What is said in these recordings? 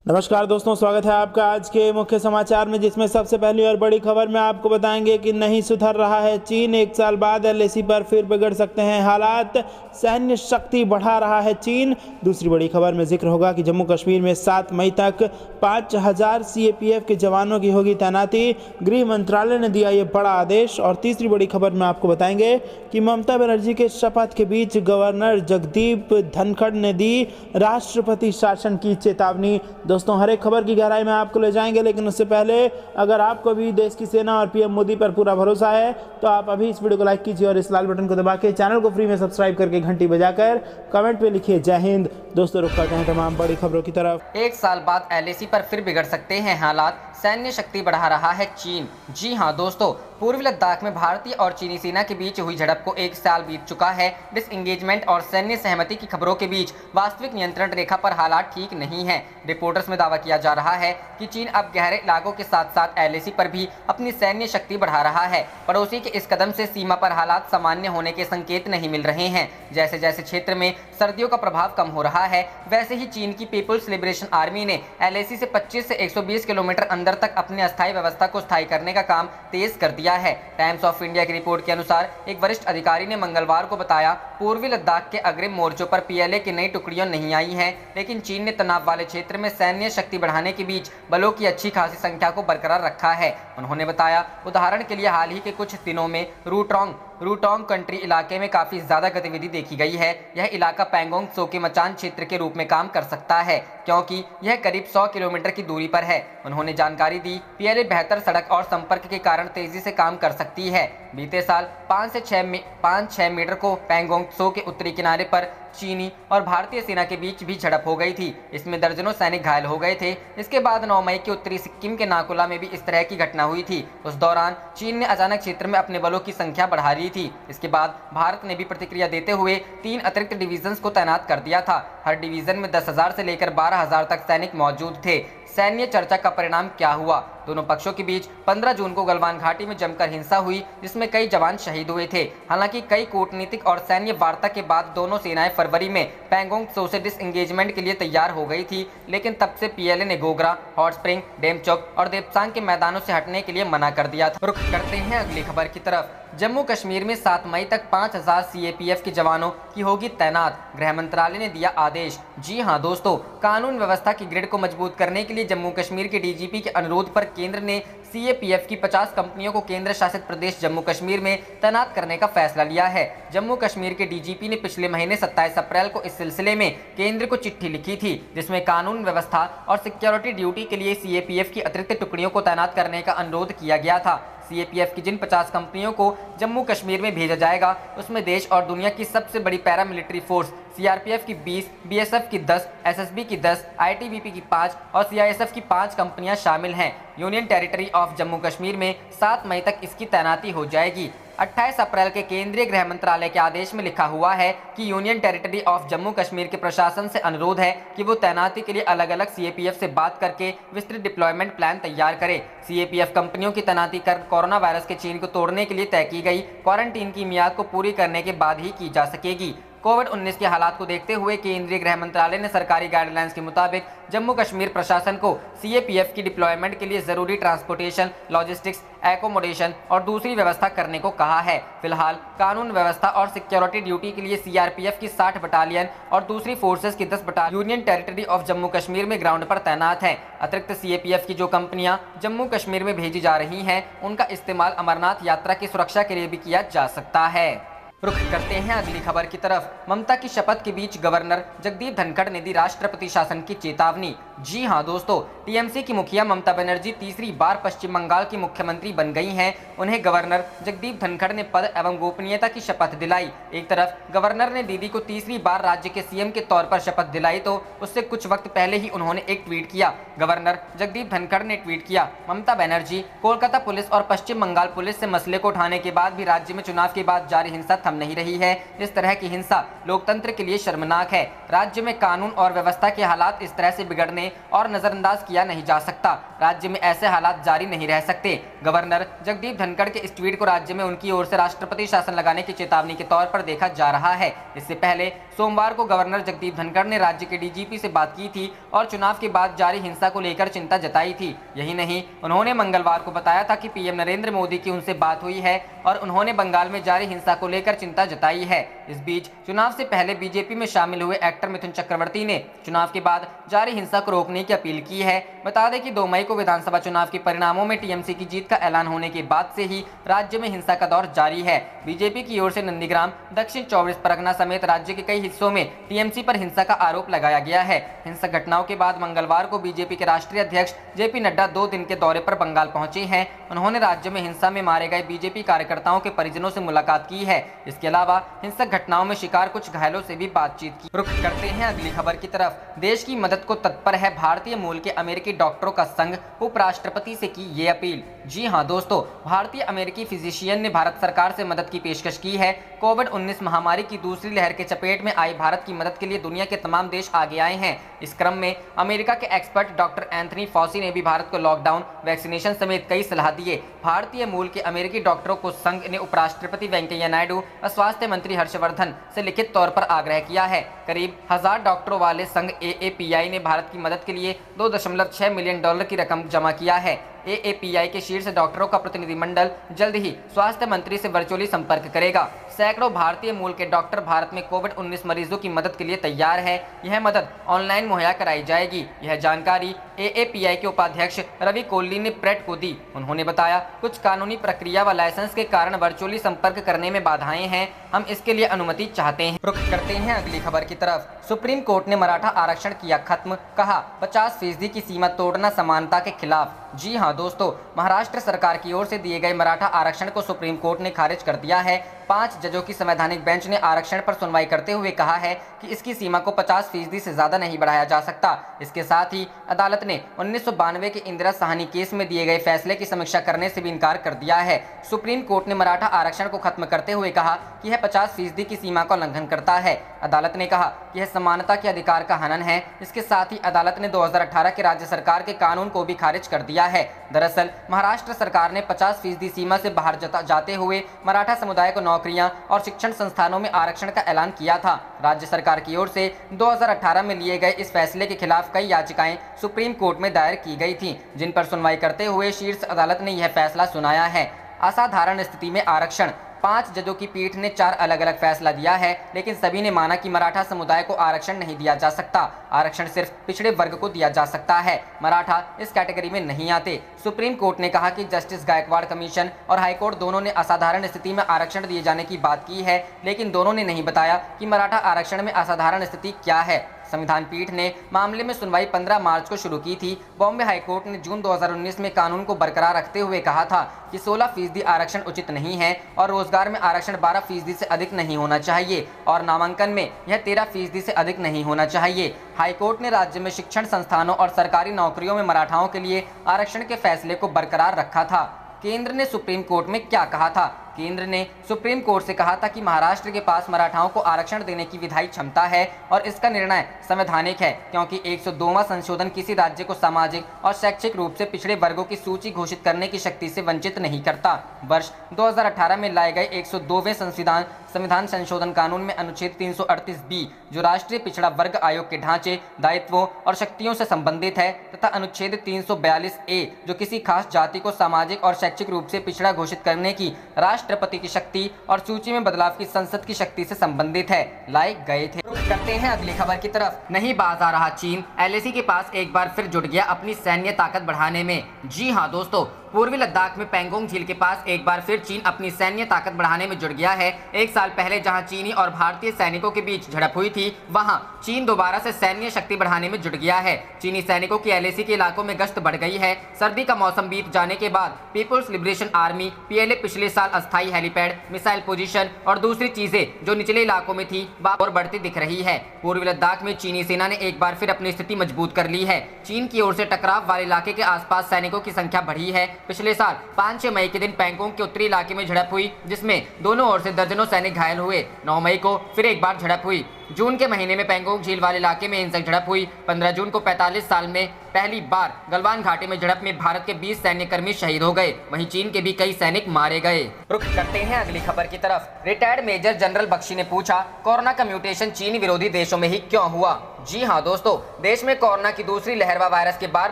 नमस्कार दोस्तों, स्वागत है आपका आज के मुख्य समाचार में, जिसमें सबसे पहली और बड़ी खबर में आपको बताएंगे कि नहीं सुधर रहा है चीन। 1 साल बाद एलएसी पर फिर बिगड़ सकते हैं हालात, सैन्य शक्ति बढ़ा रहा है चीन। दूसरी बड़ी खबर में जिक्र होगा कि जम्मू कश्मीर में 7 मई तक 5000 सीएपीएफ के जवानों की होगी तैनाती, गृह मंत्रालय ने दिया ये बड़ा आदेश। और तीसरी बड़ी खबर में आपको बताएंगे कि ममता बनर्जी के शपथ के बीच गवर्नर जगदीप धनखड़ ने दी राष्ट्रपति शासन की चेतावनी। दोस्तों, हर एक खबर की गहराई में आपको ले जाएंगे, लेकिन उससे पहले अगर आपको भी देश की सेना और पीएम मोदी पर पूरा भरोसा है तो आप अभी इस वीडियो को लाइक कीजिए और इस लाल बटन को दबा के चैनल को फ्री में सब्सक्राइब करके घंटी बजाकर कमेंट पे लिखिए जय हिंद। दोस्तों, रुक करते हैं तमाम बड़ी खबरों की तरफ। 1 साल बाद एलएसी पर फिर बिगड़ सकते हैं हालात, सैन्य शक्ति बढ़ा रहा है चीन। जी हां दोस्तों, पूर्वी लद्दाख में भारतीय और चीनी सेना के बीच हुई झड़प को 1 साल बीत चुका है। डिसएंगेजमेंट और सैन्य सहमति की खबरों के बीच वास्तविक नियंत्रण रेखा पर हालात ठीक नहीं है। रिपोर्टर्स में दावा किया जा रहा है कि चीन अब गहरे इलाकों के साथ साथ एलएसी पर भी अपनी सैन्य शक्ति बढ़ा रहा है। पड़ोसी के इस कदम से सीमा पर हालात सामान्य होने के संकेत नहीं मिल रहे हैं। जैसे जैसे क्षेत्र में सर्दियों का प्रभाव कम हो रहा है, वैसे ही चीन की पीपुल्स लिबरेशन आर्मी ने एलएसी से 25 से 120 किलोमीटर अंदर तक अपनी अस्थायी व्यवस्था को स्थायी करने का काम तेज कर दिया है। टाइम्स ऑफ इंडिया की रिपोर्ट के अनुसार एक वरिष्ठ अधिकारी ने मंगलवार को बताया, पूर्वी लद्दाख के अग्रिम मोर्चों पर पीएलए की नई टुकड़ियां नहीं आई हैं, लेकिन चीन ने तनाव वाले क्षेत्र में सैन्य शक्ति बढ़ाने के बीच बलों की अच्छी खासी संख्या को बरकरार रखा है। उन्होंने बताया, उदाहरण के लिए हाल ही के कुछ दिनों में रूटोंग कंट्री इलाके में काफी ज्यादा गतिविधि देखी गई है। यह इलाका पैंगोंग त्सो के मचान क्षेत्र के रूप में काम कर सकता है, क्योंकि यह करीब 100 किलोमीटर की दूरी पर है। उन्होंने जानकारी दी, पीएलए बेहतर सड़क और संपर्क के कारण तेजी से काम कर सकती है। बीते साल 5 से 6 मीटर को पैंगोंग त्सो के उत्तरी किनारे पर चीनी और भारतीय सेना के बीच भी झड़प हो गई थी। इसमें दर्जनों सैनिक घायल हो गए थे। इसके बाद 9 मई के उत्तरी सिक्किम के नाकोला में भी इस तरह की घटना हुई थी। उस दौरान चीन ने अचानक क्षेत्र में अपने बलों की संख्या बढ़ा ली थी। इसके बाद भारत ने भी प्रतिक्रिया देते हुए 3 अतिरिक्त डिवीजन को तैनात कर दिया था। हर डिवीजन में 10,000 से लेकर 12,000 तक सैनिक मौजूद थे। सैन्य चर्चा का परिणाम क्या हुआ? दोनों पक्षों के बीच 15 जून को गलवान घाटी में जमकर हिंसा हुई, जिसमें कई जवान शहीद हुए थे। हालांकि कई कूटनीतिक और सैन्य वार्ता के बाद दोनों सेनाएं फरवरी में पैंगोंग त्सो से डिसएंगेजमेंट के लिए तैयार हो गई थी, लेकिन तब से पीएलए ने गोगरा, हॉट स्प्रिंग, डेमचौक और देपसांग के मैदानों से हटने के लिए मना कर दिया था। रुख करते हैं अगली खबर की तरफ। जम्मू कश्मीर में 7 मई तक 5000 सीएपीएफ के जवानों की होगी तैनात, गृह मंत्रालय ने दिया आदेश। जी हां दोस्तों, कानून व्यवस्था की ग्रिड को मजबूत करने के लिए जम्मू कश्मीर के डीजीपी के अनुरोध पर केंद्र ने सीएपीएफ की 50 कंपनियों को केंद्र शासित प्रदेश जम्मू कश्मीर में तैनात करने का फैसला लिया है। जम्मू कश्मीर के डीजीपी ने पिछले महीने 27 अप्रैल को इस सिलसिले में केंद्र को चिट्ठी लिखी थी, जिसमें कानून व्यवस्था और सिक्योरिटी ड्यूटी के लिए सीएपीएफ की अतिरिक्त टुकड़ियों को तैनात करने का अनुरोध किया गया था। सीएपीएफ की जिन 50 कंपनियों को जम्मू कश्मीर में भेजा जाएगा, उसमें देश और दुनिया की सबसे बड़ी पैरामिलिट्री फोर्स सीआरपीएफ की 20, बीएसएफ की 10, एसएसबी की 10, आईटीबीपी की 5 और सीआईएसएफ की 5 कंपनियां शामिल हैं। Union territory of Jammu Kashmir में 7 मई तक इसकी तैनाती हो जाएगी। 28 अप्रैल के केंद्रीय गृह मंत्रालय के आदेश में लिखा हुआ है कि union territory of Jammu Kashmir के प्रशासन से अनुरोध है कि वो तैनाती के लिए अलग अलग सीएपीएफ से बात करके विस्तृत डिप्लॉयमेंट प्लान तैयार करे। सीएपीएफ कंपनियों की तैनाती कर कोरोना वायरस के चीन को तोड़ने के लिए तय की गई क्वारंटीन की मियाद को पूरी करने के बाद ही की जा सकेगी। कोविड-19 के हालात को देखते हुए केंद्रीय गृह मंत्रालय ने सरकारी गाइडलाइंस के मुताबिक जम्मू कश्मीर प्रशासन को सीएपीएफ की डिप्लॉयमेंट के लिए जरूरी ट्रांसपोर्टेशन, लॉजिस्टिक्स, एकोमोडेशन और दूसरी व्यवस्था करने को कहा है। फिलहाल कानून व्यवस्था और सिक्योरिटी ड्यूटी के लिए सीआरपीएफ की 60 बटालियन और दूसरी फोर्सेस की 10 battalion union territory of Jammu Kashmir में ग्राउंड पर तैनात है। अतिरिक्त सीएपीएफ की जो कंपनियां जम्मू कश्मीर में भेजी जा रही हैं, उनका इस्तेमाल अमरनाथ यात्रा की सुरक्षा के लिए भी किया जा सकता है। रुख करते हैं अगली खबर की तरफ। ममता की शपथ के बीच गवर्नर जगदीप धनखड़ ने दी राष्ट्रपति शासन की चेतावनी। जी हां दोस्तों, टीएमसी की मुखिया ममता बनर्जी तीसरी बार पश्चिम बंगाल की मुख्यमंत्री बन गई हैं। उन्हें गवर्नर जगदीप धनखड़ ने पद एवं गोपनीयता की शपथ दिलाई। एक तरफ गवर्नर ने दीदी को तीसरी बार राज्य के सीएम के तौर पर शपथ दिलाई, तो उससे कुछ वक्त पहले ही उन्होंने एक ट्वीट किया। गवर्नर जगदीप धनखड़ ने ट्वीट किया, ममता बनर्जी, कोलकाता पुलिस और पश्चिम बंगाल पुलिस से मसले को उठाने के बाद भी राज्य में चुनाव के बाद जारी हिंसा पहचान नहीं रही है। इस तरह की हिंसा लोकतंत्र के लिए शर्मनाक है। राज्य में कानून और व्यवस्था के हालात इस तरह से बिगड़ने और नजरअंदाज किया नहीं जा सकता। राज्य में ऐसे हालात जारी नहीं रह सकते। गवर्नर जगदीप धनखड़ के इस ट्वीट को राज्य में उनकी ओर से राष्ट्रपति शासन लगाने की चेतावनी के तौर पर देखा जा रहा है। इससे पहले सोमवार को गवर्नर जगदीप धनखड़ ने राज्य के डीजीपी से बात की थी और चुनाव के बाद जारी हिंसा को लेकर चिंता जताई थी। यही नहीं, उन्होंने मंगलवार को बताया था कि पीएम नरेंद्र मोदी की उनसे बात हुई है और उन्होंने बंगाल में जारी हिंसा को लेकर चिंता जताई है। इस बीच चुनाव से पहले बीजेपी में शामिल हुए एक्टर मिथुन चक्रवर्ती ने चुनाव के बाद जारी हिंसा को रोकने की अपील की है। बता दें कि 2 मई को विधानसभा चुनाव के परिणामों में टीएमसी की जीत का ऐलान होने के बाद से ही राज्य में हिंसा का दौर जारी है। बीजेपी की ओर से नंदीग्राम, दक्षिण 24 परगना समेत राज्य के कई हिस्सों में टीएमसी पर हिंसा का आरोप लगाया गया है। हिंसक घटनाओं के बाद मंगलवार को बीजेपी के राष्ट्रीय अध्यक्ष जेपी नड्डा 2 दिन के दौरे पर बंगाल पहुंचे हैं। उन्होंने राज्य में हिंसा में मारे गए बीजेपी कार्यकर्ताओं के परिजनों से मुलाकात की है। इसके अलावा हिंसक घटनाओं में शिकार कुछ घायलों से भी बातचीत की। रुख करते हैं अगली खबर की तरफ। देश की मदद को तत्पर है भारतीय मूल के अमेरिकी डॉक्टरों का संघ, उपराष्ट्रपति से की ये अपील। जी हां दोस्तों, भारतीय अमेरिकी फिजिशियन ने भारत सरकार से मदद की पेशकश की है। कोविड-19 महामारी की दूसरी लहर के चपेट में आई भारत की मदद के लिए दुनिया के तमाम देश आगे आए हैं। इस क्रम में अमेरिका के एक्सपर्ट डॉक्टर एंथनी फॉसी ने भी भारत को लॉकडाउन, वैक्सीनेशन समेत कई सलाह दिए। भारतीय मूल के अमेरिकी डॉक्टरों को संघ ने उपराष्ट्रपति वेंकैया नायडू और स्वास्थ्य मंत्री हर्षवर्धन से लिखित तौर पर आग्रह किया है। करीब 1000 डॉक्टरों वाले संघ AAPI ने भारत की मदद के लिए $2.6 मिलियन की रकम जमा किया है। AAPI के शीर्ष डॉक्टरों का प्रतिनिधिमंडल जल्द ही स्वास्थ्य मंत्री से वर्चुअली संपर्क करेगा। सैकड़ों भारतीय मूल के डॉक्टर भारत में कोविड-19 मरीजों की मदद के लिए तैयार है। यह मदद ऑनलाइन मुहैया कराई जाएगी। यह जानकारी AAPI के उपाध्यक्ष रवि कोहली ने प्रेट को दी। उन्होंने बताया, कुछ कानूनी प्रक्रिया व लाइसेंस के कारण वर्चुअली संपर्क करने में बाधाएं हैं। हम इसके लिए अनुमति चाहते हैं। रुख करते हैं अगली खबर की तरफ। सुप्रीम कोर्ट ने मराठा आरक्षण किया खत्म, कहा 50% की सीमा तोड़ना समानता के खिलाफ। जी हां दोस्तों, महाराष्ट्र सरकार की ओर से दिए गए मराठा आरक्षण को सुप्रीम कोर्ट ने खारिज कर दिया है। 5 जजों की संवैधानिक बेंच ने आरक्षण पर सुनवाई करते हुए कहा है कि इसकी सीमा को 50% से ज्यादा नहीं बढ़ाया जा सकता। इसके साथ ही अदालत ने 1992 के इंदिरा साहनी केस में दिए गए फैसले की समीक्षा करने से भी इनकार कर दिया है। सुप्रीम कोर्ट ने मराठा आरक्षण को खत्म करते हुए कहा कि यह 50% की सीमा का उल्लंघन करता है। अदालत ने कहा कि यह समानता के अधिकार का हनन है। इसके साथ ही अदालत ने 2018 के राज्य सरकार के कानून को भी खारिज कर दिया है। दरअसल महाराष्ट्र सरकार ने 50% सीमा से बाहर जाते हुए मराठा समुदाय को नौकरियां और शिक्षण संस्थानों में आरक्षण का ऐलान किया था। राज्य सरकार की ओर से 2018 में लिए गए इस फैसले के खिलाफ कई याचिकाएं सुप्रीम कोर्ट में दायर की गई थीं, जिन पर सुनवाई करते हुए शीर्ष अदालत ने यह फैसला सुनाया है। असाधारण स्थिति में आरक्षण। 5 जजों की पीठ ने 4 अलग अलग फैसला दिया है, लेकिन सभी ने माना कि मराठा समुदाय को आरक्षण नहीं दिया जा सकता। आरक्षण सिर्फ पिछड़े वर्ग को दिया जा सकता है। मराठा इस कैटेगरी में नहीं आते। सुप्रीम कोर्ट ने कहा कि जस्टिस गायकवाड़ कमीशन और हाईकोर्ट दोनों ने असाधारण स्थिति में आरक्षण दिए जाने की बात की है, लेकिन दोनों ने नहीं बताया कि मराठा आरक्षण में असाधारण स्थिति क्या है। संविधान पीठ ने मामले में सुनवाई 15 मार्च को शुरू की थी। बॉम्बे हाईकोर्ट ने जून 2019 में कानून को बरकरार रखते हुए कहा था कि 16% आरक्षण उचित नहीं है और रोजगार में आरक्षण 12% से अधिक नहीं होना चाहिए और नामांकन में यह 13% से अधिक नहीं होना चाहिए। हाईकोर्ट ने राज्य में शिक्षण संस्थानों और सरकारी नौकरियों में मराठाओं के लिए आरक्षण के फैसले को बरकरार रखा था। केंद्र ने सुप्रीम कोर्ट में क्या कहा था? केंद्र ने सुप्रीम कोर्ट से कहा था कि महाराष्ट्र के पास मराठाओं को आरक्षण देने की विधायी क्षमता है और इसका निर्णय संवैधानिक है, क्योंकि 102वां संशोधन किसी राज्य को सामाजिक और शैक्षिक रूप से पिछड़े वर्गों की सूची घोषित करने की शक्ति से वंचित नहीं करता। वर्ष 2018 में लाए गए 102वें संविधान संशोधन कानून में अनुच्छेद 338B, जो राष्ट्रीय पिछड़ा वर्ग आयोग के ढांचे, दायित्वों और शक्तियों से संबंधित है, तथा अनुच्छेद 342A, जो किसी खास जाति को सामाजिक और शैक्षिक रूप से पिछड़ा घोषित करने की राष्ट्रपति की शक्ति और सूची में बदलाव की संसद की शक्ति से संबंधित है, लाए गए थे। करते हैं अगली खबर की तरफ। नहीं बाज आ रहा चीन, LAC के पास एक बार फिर जुट गया अपनी सैन्य ताकत बढ़ाने में। जी हां दोस्तों, पूर्वी लद्दाख में पेंगोंग झील के पास एक बार फिर चीन अपनी सैन्य ताकत बढ़ाने में जुट गया है। 1 साल पहले जहां चीनी और भारतीय सैनिकों के बीच झड़प हुई थी, वहां चीन दोबारा से सैन्य शक्ति बढ़ाने में जुट गया है। चीनी सैनिकों की LAC के इलाकों में गश्त बढ़ गई है। सर्दी का मौसम बीत जाने के बाद पीपुल्स लिबरेशन आर्मी PLA पिछले साल अस्थायी हेलीपैड, मिसाइल पोजीशन और दूसरी चीजें जो निचले इलाकों में थी और बढ़ती दिख रही है। पूर्वी लद्दाख में चीनी सेना ने एक बार फिर अपनी स्थिति मजबूत कर ली है। चीन की ओर से टकराव वाले इलाके के आसपास सैनिकों की संख्या बढ़ी है। पिछले साल 5-6 मई के दिन पेंगोंग के उत्तरी इलाके में झड़प हुई, जिसमें दोनों ओर से दर्जनों सैनिक घायल हुए। 9 मई को फिर एक बार झड़प हुई। जून के महीने में पेंगोंग झील वाले इलाके में हिंसक झड़प हुई। 15 जून को 45 साल में पहली बार गलवान घाटी में झड़प में भारत के 20 सैन्यकर्मी शहीद हो गए। वहीं चीन के भी कई सैनिक मारे गए। रुख करते हैं अगली खबर की तरफ। रिटायर्ड मेजर जनरल बख्शी ने पूछा, कोरोना का म्यूटेशन चीन विरोधी देशों में ही क्यों हुआ? जी हाँ दोस्तों, देश में कोरोना की दूसरी लहर व वायरस के बार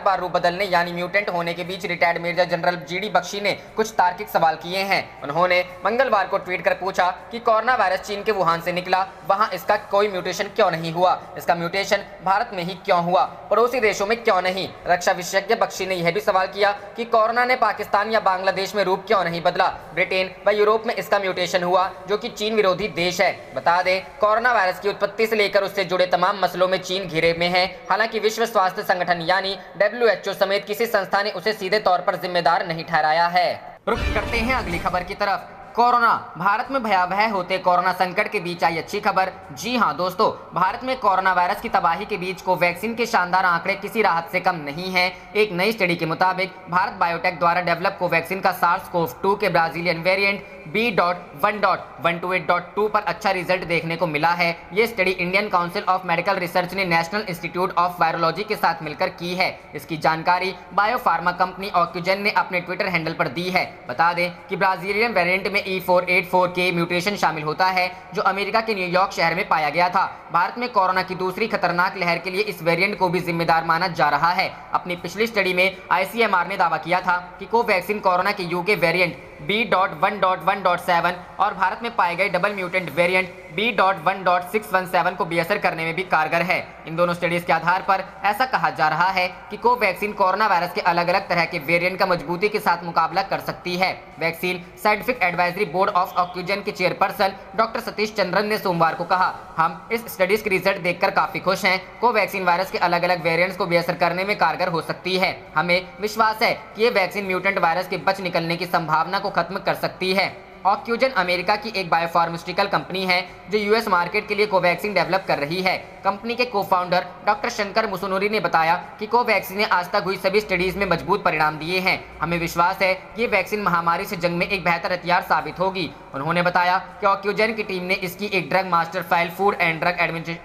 बार रूप बदलने यानी म्यूटेंट होने के बीच retired major general GD Bakshi ने कुछ तार्किक सवाल किए हैं। उन्होंने मंगलवार को ट्वीट कर पूछा कि कोरोना वायरस चीन के वुहान से निकला, वहां इसका कोई म्यूटेशन क्यों नहीं हुआ? इसका म्यूटेशन भारत में ही क्यों हुआ, पड़ोसी देशों में क्यों नहीं? रक्षा विशेषज्ञ बख्शी ने यह भी सवाल किया कि कोरोना ने पाकिस्तान या बांग्लादेश में रूप क्यों नहीं बदला? ब्रिटेन व यूरोप में इसका म्यूटेशन हुआ, जो कि चीन विरोधी देश है। बता दें, कोरोना वायरस की उत्पत्ति से लेकर उससे जुड़े तमाम मसलों में चीन घेरे में है। हालांकि विश्व स्वास्थ्य संगठन यानी WHO समेत किसी संस्था ने उसे सीधे तौर पर जिम्मेदार नहीं ठहराया है। रुख करते हैं अगली खबर की तरफ। कोरोना, भारत में भयावह होते कोरोना संकट के बीच आई अच्छी खबर। जी हां दोस्तों, भारत में कोरोना वायरस की तबाही के बीच कोवैक्सीन के शानदार आंकड़े किसी राहत से कम नहीं हैं। एक नई स्टडी के मुताबिक भारत बायोटेक द्वारा डेवलप कोवैक्सीन का SARS-CoV-2 के ब्राजीलियन वेरिएंट B.1.128.2 पर अच्छा रिजल्ट देखने को मिला है। ये study Indian council of medical research ने नेशनल इंस्टीट्यूट ऑफ वायरोलॉजी के साथ मिलकर की है। इसकी जानकारी बायोफार्मा कंपनी ऑक्यूजन ने अपने ट्विटर हैंडल पर दी है। बता दें कि ब्राजीलियन वेरिएंट में E484K म्यूटेशन शामिल होता है, जो अमेरिका के न्यूयॉर्क शहर में पाया गया था। भारत में कोरोना की दूसरी खतरनाक लहर के लिए इस वेरिएंट को भी जिम्मेदार माना जा रहा है। अपनी पिछली स्टडी में ICMR ने दावा किया था कि कोवैक्सीन कोरोना के UK वेरिएंट B.1.1.7 और भारत में पाए गए डबल म्यूटेंट वेरिएंट B.1.617 को बेअसर करने में भी कारगर है। इन दोनों स्टडीज के आधार पर ऐसा कहा जा रहा है कि कोवैक्सीन कोरोना वायरस के अलग अलग तरह के वेरिएंट का मजबूती के साथ मुकाबला कर सकती है। Vaccine scientific advisory board of ऑक्यूजन के चेयरपर्सन डॉक्टर सतीश चंद्रन ने सोमवार को कहा, हम इस स्टडीज के रिजल्ट देखकर काफी खुश हैं। कोवैक्सीन वायरस के अलग अलग वेरिएंट्स को बेअसर करने में कारगर हो सकती है। हमें विश्वास है कि ये वैक्सीन म्यूटेंट वायरस के बच निकलने की संभावना को खत्म कर सकती है। ऑक्यूजन अमेरिका की एक बायोफार्मास्यूटिकल कंपनी है जो US मार्केट के लिए कोवैक्सीन डेवलप कर रही है। कंपनी के को-फाउंडर डॉक्टर शंकर मुसुनुरी ने बताया कि कोवैक्सीन ने आज तक हुई सभी स्टडीज में मजबूत परिणाम दिए हैं। हमें विश्वास है कि ये वैक्सीन महामारी से जंग में एक बेहतर हथियार साबित होगी। उन्होंने बताया कि ऑक्यूजन की टीम ने इसकी एक drug master file food and drug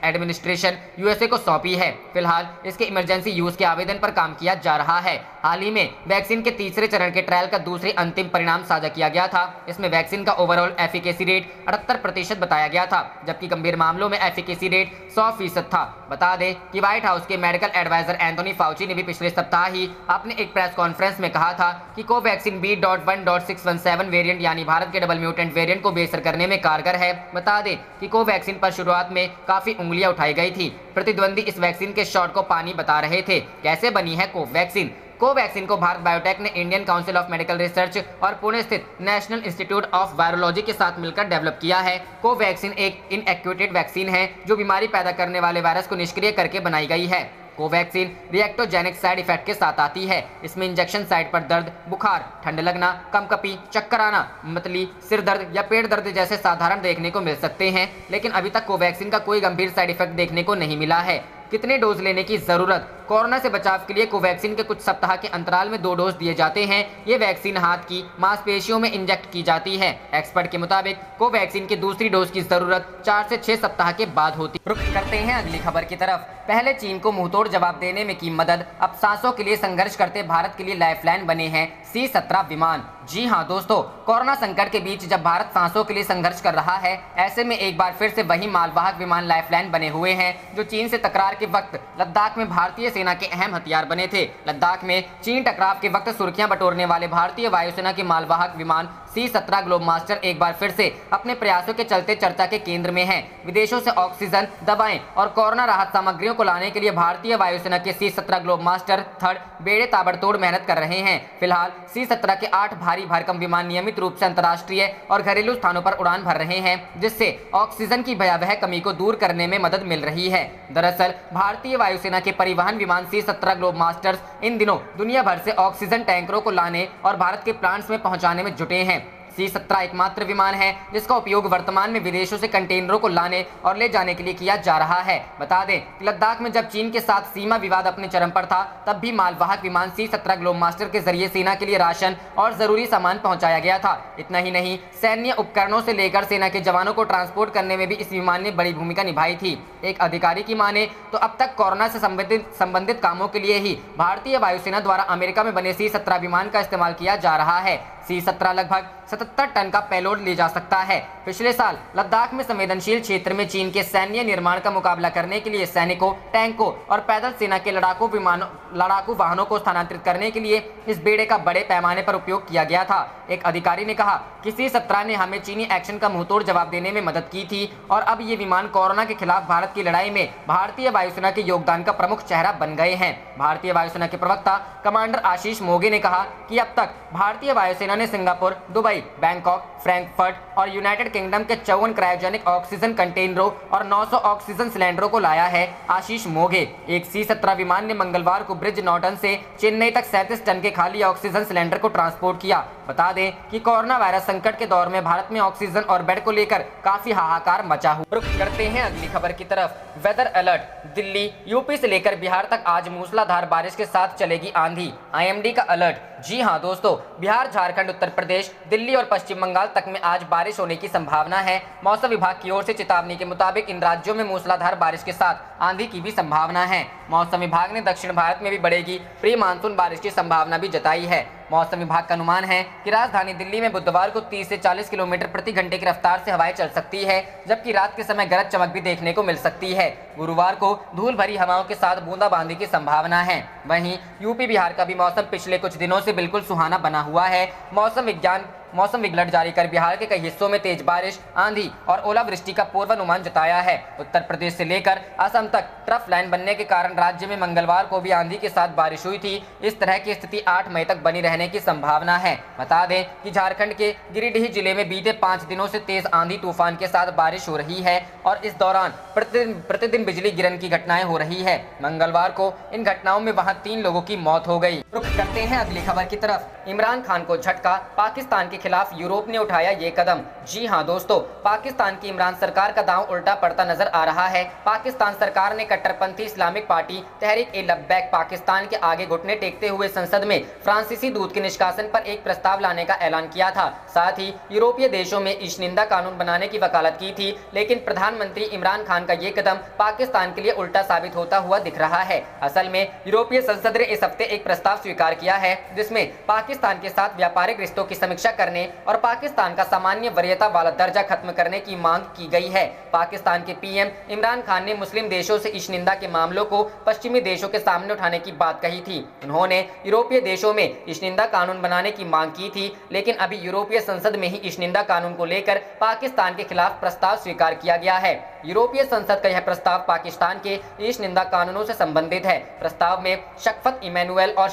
administration USA को सौंपी है। फिलहाल इसके इमरजेंसी यूज के आवेदन पर काम किया जा रहा है। हाल ही में वैक्सीन के तीसरे चरण के ट्रायल का दूसरे अंतिम परिणाम साझा किया गया था। इसमें वैक्सीन का ओवरऑल एफिकेसी रेट 78% बताया गया था, जबकि गंभीर मामलों में एफिकेसी रेट 100% था। बता दें कि व्हाइट हाउस के मेडिकल एडवाइजर एंथोनी फाउची ने भी पिछले सप्ताह ही अपने एक प्रेस कॉन्फ्रेंस में कहा था कि कोवैक्सीन B.1.617 वेरिएंट यानी भारत के डबल म्यूटेंट वेरिएंट को बेअसर करने में कारगर है। बता दें कि कोवैक्सीन पर शुरुआत में काफी उंगलियां उठाई गई थी। प्रतिद्वंदी इस वैक्सीन के शॉट को पानी बता रहे थे। कैसे बनी है कोवैक्सीन? कोवैक्सीन को भारत बायोटेक ने Indian council of medical research और पुणे स्थित नेशनल इंस्टीट्यूट ऑफ वायरोलॉजी के साथ मिलकर डेवलप किया है। कोवैक्सीन एक इनएक्टिवेटेड वैक्सीन है जो बीमारी पैदा करने वाले वायरस को निष्क्रिय करके बनाई गई है। कोवैक्सीन रिएक्टोजेनिक साइड इफेक्ट के साथ आती है। इसमें इंजेक्शन साइट पर दर्द, बुखार, ठंड लगना, कंपकपी, चक्कर आना, मतली, सिर दर्द या पेट दर्द जैसे साधारण देखने को मिल सकते हैं, लेकिन अभी तक कोवैक्सीन का कोई गंभीर साइड इफेक्ट देखने को नहीं मिला है। कितने डोज लेने की जरूरत? कोरोना से बचाव के लिए कोवैक्सीन के कुछ सप्ताह के अंतराल में 2 डोज दिए जाते हैं। ये वैक्सीन हाथ की मांसपेशियों में इंजेक्ट की जाती है। एक्सपर्ट के मुताबिक कोवैक्सीन की दूसरी डोज की जरूरत 4 से 6 सप्ताह के बाद होती। रुख करते हैं अगली खबर की तरफ। पहले चीन को मुंहतोड़ जवाब देने में की मदद, अब सांसों के लिए संघर्ष करते भारत के लिए लाइफलाइन बने हैं C-17 विमान। जी हां दोस्तों, कोरोना संकट के बीच जब भारत सांसों के लिए संघर्ष कर रहा है, ऐसे में एक बार फिर से वही मालवाहक विमान लाइफलाइन बने हुए हैं जो चीन से तकरार के वक्त लद्दाख में भारतीय सेना के अहम हथियार बने थे। लद्दाख में चीन टकराव के वक्त सुर्खियां बटोरने वाले भारतीय वायुसेना के मालवाहक विमान C-17 ग्लोब मास्टर एक बार फिर से अपने प्रयासों के चलते चर्चा के केंद्र में है। विदेशों से ऑक्सीजन, दवाएं और कोरोना राहत सामग्रियों को लाने के लिए भारतीय वायुसेना के C-17 ग्लोब मास्टर थर्ड बेड़े ताबड़तोड़ मेहनत कर रहे हैं। फिलहाल C-17 के 8 भारी भरकम विमान नियमित रूप से अंतर्राष्ट्रीय और घरेलू स्थानों पर उड़ान भर रहे हैं, जिससे ऑक्सीजन की भयावह कमी को दूर करने में मदद मिल रही है। दरअसल भारतीय वायुसेना के परिवहन विमान C-17 ग्लोब मास्टर्स इन दिनों दुनिया भर से ऑक्सीजन टैंकरों को लाने और भारत के प्लांट्स में पहुंचाने में जुटे हैं। C-17 एकमात्र विमान है जिसका उपयोग वर्तमान में विदेशों से कंटेनरों को लाने और ले जाने के लिए किया जा रहा है। बता दें कि लद्दाख में जब चीन के साथ सीमा विवाद अपने चरम पर था, तब भी मालवाहक विमान C-17 ग्लोबमास्टर के जरिए सेना के लिए राशन और जरूरी सामान पहुंचाया गया था। इतना ही नहीं, सैन्य उपकरणों से लेकर सेना के जवानों को ट्रांसपोर्ट करने में भी इस विमान ने बड़ी भूमिका निभाई थी। एक अधिकारी की माने तो अब तक कोरोना से संबंधित कामों के लिए ही भारतीय वायुसेना द्वारा अमेरिका में बने C-17 विमान का इस्तेमाल किया जा रहा है। C-17 लगभग 77 टन का पेलोड ले जा सकता है। पिछले साल लद्दाख में संवेदनशील क्षेत्र में चीन के सैन्य निर्माण का मुकाबला करने के लिए सैनिकों, टैंकों और पैदल सेना के लड़ाकू वाहनों को स्थानांतरित करने के लिए इस बेड़े का बड़े पैमाने पर उपयोग किया गया था। एक अधिकारी ने कहा कि C-17 ने हमें चीनी एक्शन का मुंहतोड़ जवाब देने में मदद की थी और अब ये विमान कोरोना के खिलाफ भारत की लड़ाई में भारतीय वायुसेना के योगदान का प्रमुख चेहरा बन गए हैं। भारतीय वायुसेना के प्रवक्ता कमांडर आशीष मोगे ने कहा कि अब तक भारतीय वायुसेना ने सिंगापुर, दुबई, बैंकॉक, फ्रैंकफर्ट और यूनाइटेड किंगडम के 54 क्रायोजेनिक ऑक्सीजन कंटेनरों और 900 ऑक्सीजन सिलेंडरों को लाया है। आशीष मोगे, एक C-17 विमान ने मंगलवार को ब्रिज नॉर्टन से चेन्नई तक 37 टन के खाली ऑक्सीजन सिलेंडर को ट्रांसपोर्ट किया। बता दें कि कोरोना वायरस संकट के दौर में भारत में ऑक्सीजन और बेड को लेकर काफी हाहाकार मचा हुआ। रुख करते हैं अगली खबर की तरफ। वेदर अलर्ट, दिल्ली, यूपी से लेकर बिहार तक आज मूसलाधार बारिश के साथ चलेगी आंधी, IMD का अलर्ट। जी हां दोस्तों, बिहार, झारखंड, उत्तर प्रदेश, दिल्ली और पश्चिम बंगाल तक में आज बारिश होने की संभावना है। मौसम विभाग की ओर से चेतावनी के मुताबिक इन राज्यों में मूसलाधार बारिश के साथ आंधी की भी संभावना है। मौसम विभाग ने दक्षिण भारत में भी बढ़ेगी प्री मानसून बारिश की संभावना भी जताई है। मौसम विभाग का अनुमान है कि राजधानी दिल्ली में बुधवार को 30 से 40 किलोमीटर प्रति घंटे की रफ्तार से हवाएं चल सकती है, जबकि रात के समय गरज चमक भी देखने को मिल सकती है। गुरुवार को धूल भरी हवाओं के साथ बूंदाबांदी की संभावना है। वहीं यूपी, बिहार का भी मौसम पिछले कुछ दिनों से बिल्कुल सुहाना बना हुआ है। मौसम विज्ञान जारी कर बिहार के कई हिस्सों में तेज बारिश, आंधी और ओलावृष्टि का पूर्वानुमान जताया है। उत्तर प्रदेश से लेकर असम तक ट्रफ लाइन बनने के कारण राज्य में मंगलवार को भी आंधी के साथ बारिश हुई थी। इस तरह की स्थिति 8 मई तक बनी रहने की संभावना है। बता दें कि झारखंड के गिरिडीह जिले में बीते 5 दिनों से तेज आंधी तूफान के साथ बारिश हो रही है और इस दौरान प्रतिदिन बिजली गिरने की घटनाएं हो रही है। मंगलवार को इन घटनाओं में वहां 3 लोगों की मौत हो गई। रुख करते हैं अगली खबर की तरफ। इमरान खान को झटका, पाकिस्तान के खिलाफ यूरोप ने उठाया ये कदम। जी हां दोस्तों, पाकिस्तान की इमरान सरकार का दांव उल्टा पड़ता नजर आ रहा है। पाकिस्तान सरकार ने कट्टरपंथी इस्लामिक पार्टी तहरीक-ए-लब्बैक पाकिस्तान के आगे घुटने टेकते हुए संसद में फ्रांसीसी दूत के निष्कासन पर एक प्रस्ताव लाने का ऐलान किया था। साथ ही यूरोपीय देशों में ईशनिंदा कानून बनाने की वकालत की थी, लेकिन प्रधानमंत्री इमरान खान का ये कदम पाकिस्तान के लिए उल्टा साबित होता हुआ दिख रहा है। असल में यूरोपीय संसद ने इस हफ्ते एक प्रस्ताव स्वीकार किया है, जिसमें पाकिस्तान के साथ व्यापारिक रिश्तों की समीक्षा करने और पाकिस्तान का सामान्य वरीयता वाला दर्जा खत्म करने की मांग की गई है। पाकिस्तान के पीएम इमरान खान ने मुस्लिम देशों से ईशनिंदा के मामलों को पश्चिमी देशों के सामने उठाने की बात कही थी। उन्होंने यूरोपीय देशों में ईशनिंदा कानून बनाने की मांग की थी, लेकिन अभी यूरोपीय संसद में ही ईशनिंदा कानून को लेकर पाकिस्तान के खिलाफ प्रस्ताव स्वीकार किया गया है। यूरोपीय संसद का यह प्रस्ताव पाकिस्तान के ईशनिंदा कानूनों से संबंधित है। प्रस्ताव में शफ़क़त इमैनुअल और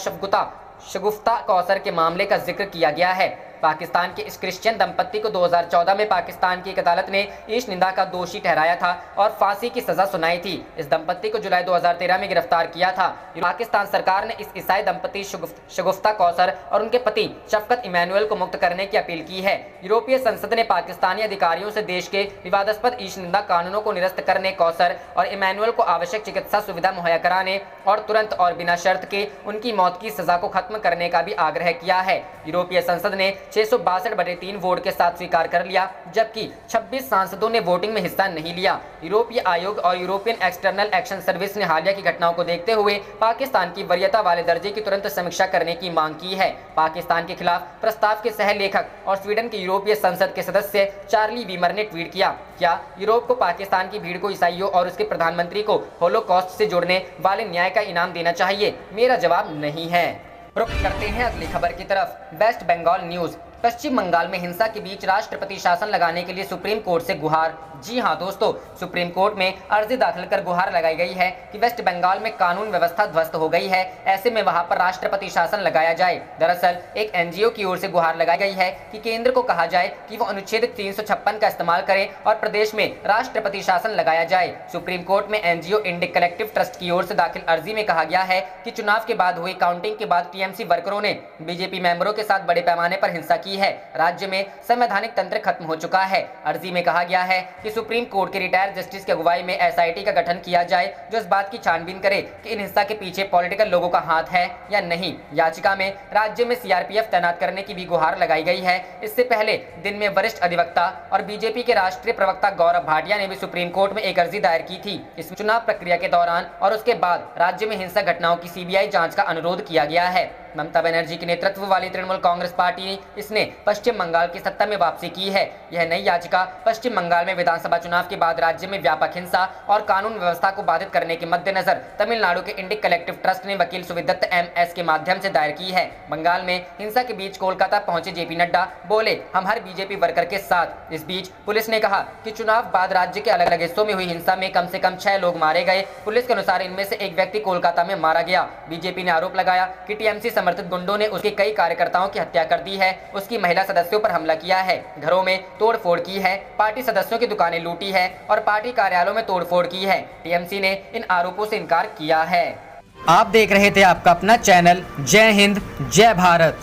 शगुफ्ता कौसर के मामले का जिक्र किया गया है। पाकिस्तान के इस क्रिश्चियन दंपत्ति को 2014 में पाकिस्तान की एक अदालत ने ईशनिंदा का दोषी ठहराया था और फांसी की सजा सुनाई थी। इस दंपत्ति को जुलाई 2013 में गिरफ्तार किया था। पाकिस्तान सरकार ने इस ईसाई दंपत्ति शगुफ्ता कौसर और उनके पति शफ़क़त इमैनुअल को मुक्त करने की अपील की है। यूरोपीय संसद ने पाकिस्तानी अधिकारियों से देश के विवादास्पद ईशनिंदा कानूनों को निरस्त करने, कौसर और इमैनुअल को आवश्यक चिकित्सा सुविधा मुहैया कराने और तुरंत और बिना शर्त के उनकी मौत की सजा को खत्म करने का भी आग्रह किया है। यूरोपीय संसद ने 662/3 वोट के साथ स्वीकार कर लिया, जबकि 26 सांसदों ने वोटिंग में हिस्सा नहीं लिया। यूरोपीय आयोग और यूरोपियन एक्सटर्नल एक्शन सर्विस ने हालिया की घटनाओं को देखते हुए पाकिस्तान की वरीयता वाले दर्जे की तुरंत समीक्षा करने की मांग की है। पाकिस्तान के खिलाफ प्रस्ताव के सह लेखक और स्वीडन के यूरोपीय संसद के सदस्य चार्ली वीमर ने ट्वीट किया, क्या यूरोप को पाकिस्तान की भीड़ को ईसाइयों और उसके प्रधानमंत्री को होलोकॉस्ट से जोड़ने वाले न्याय का इनाम देना चाहिए? मेरा जवाब नहीं है। रुख करते हैं अगली खबर की तरफ। West Bengal news. पश्चिम बंगाल में हिंसा के बीच राष्ट्रपति शासन लगाने के लिए सुप्रीम कोर्ट से गुहार। जी हां दोस्तों, सुप्रीम कोर्ट में अर्जी दाखिल कर गुहार लगाई गई है कि वेस्ट बंगाल में कानून व्यवस्था ध्वस्त हो गई है, ऐसे में वहां पर राष्ट्रपति शासन लगाया जाए। दरअसल एक एनजीओ की ओर से गुहार लगाई गई है कि केंद्र को कहा जाए कि वो अनुच्छेद 356 का इस्तेमाल करे और प्रदेश में राष्ट्रपति शासन लगाया जाए। सुप्रीम कोर्ट में एनजीओ इंडिक कलेक्टिव ट्रस्ट की ओर से दाखिल अर्जी में कहा गया है कि चुनाव के बाद हुई काउंटिंग के बाद टीएमसी वर्करों ने बीजेपी मेंबरों के साथ बड़े पैमाने पर हिंसा की है। राज्य में संवैधानिक तंत्र खत्म हो चुका है। अर्जी में कहा गया है कि सुप्रीम कोर्ट के रिटायर्ड जस्टिस की अगुवाई में SIT का गठन किया जाए जो इस बात की छानबीन करे कि इन हिंसा के पीछे पॉलिटिकल लोगों का हाथ है या नहीं। याचिका में राज्य में CRPF तैनात करने की भी गुहार लगाई गई है। इससे पहले दिन में वरिष्ठ अधिवक्ता और बीजेपी के राष्ट्रीय प्रवक्ता गौरव भाटिया ने भी सुप्रीम कोर्ट में एक अर्जी दायर की थी। इस चुनाव प्रक्रिया के दौरान और उसके बाद राज्य में हिंसक घटनाओं की CBI जांच का अनुरोध किया गया है। ममता बनर्जी के नेतृत्व वाली तृणमूल कांग्रेस पार्टी इसने पश्चिम बंगाल की सत्ता में वापसी की है। यह नई याचिका पश्चिम बंगाल में विधानसभा चुनाव के बाद राज्य में व्यापक हिंसा और कानून व्यवस्था को बाधित करने के मद्देनजर तमिलनाडु के इंडिक कलेक्टिव ट्रस्ट ने वकील सुविदत्त MS के माध्यम से दायर की है। बंगाल में हिंसा के बीच कोलकाता पहुंचे JP नड्डा बोले, हम हर BJP वर्कर के साथ। इस बीच पुलिस ने कहा कि चुनाव बाद राज्य के अलग अलग हिस्सों में हुई हिंसा में कम से कम 6 लोग मारे गए। पुलिस के अनुसार इनमें से एक व्यक्ति कोलकाता में मारा गया। बीजेपी ने आरोप लगाया कि TMC समर्थित गुंडों ने उसके कई कार्यकर्ताओं की हत्या कर दी है, उसकी महिला सदस्यों पर हमला किया है, घरों में तोड़फोड़ की है, पार्टी सदस्यों की दुकानें लूटी है और पार्टी कार्यालयों में तोड़फोड़ की है। TMC ने इन आरोपों से इनकार किया है। आप देख रहे थे आपका अपना चैनल जय हिंद जय भारत।